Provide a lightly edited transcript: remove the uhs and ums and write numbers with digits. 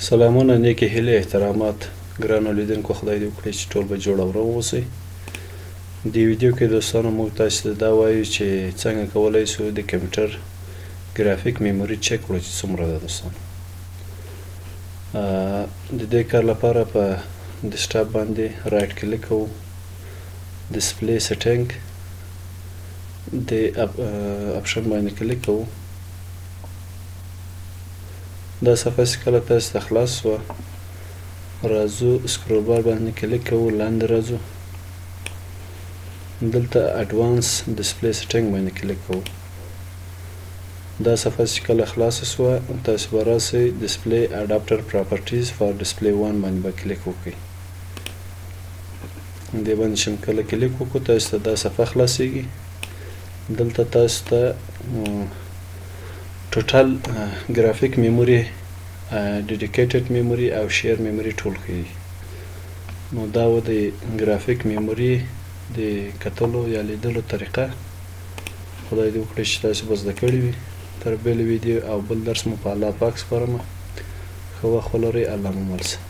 سلامونه، نیکی، هیله، احترامات ګرانو لیدونکو، خدای دې وکړي چې ټول به جوړ او روغ اوسئ. دې ویډیو کې دوستانو موږ تاسو ته دا وایو چې څنګه کولای شو د کمپیوټر ګرافیک میموری چک کړو چې څومره ده. دوستانو د دې کار لپاره په ډیسکټاپ باندې رائټ کلیک کوو، ډسپلی سیټینګ د اپشن باندې کلیک کوو. دا صفحه چې کله تاسو ته خلاص شوه راځو سکرول بار باندې کلیک کوو، لاندې راځو دلته اډوانس ډسپلی سیټینګ باندې کلیک کوو. دا صفحه چې کله خلاصه شوه تاسو به راسئ ډسپلی اډاپټر پراپرټیز فار ډسپلی 1 باندې به کلیک وکړئ. دې باندې چې کله کلیک وکړو تاسو ته دا صفحه خلاصیږي. دلته تاسو ته ټوټل ګرافیک میموری، ډیډیکیټډ میموری او شیر میموری ټول ښیي. نو دا و د ګرافیک میموری د کتلو یا لیدلو طریقه. خدای دې وکړي چې تاسو به زده کړي وي. تر بلې ویډیو او بل درس مو په الله پاک سپارم. ښه وخت ولرئ. الله مو مل شه.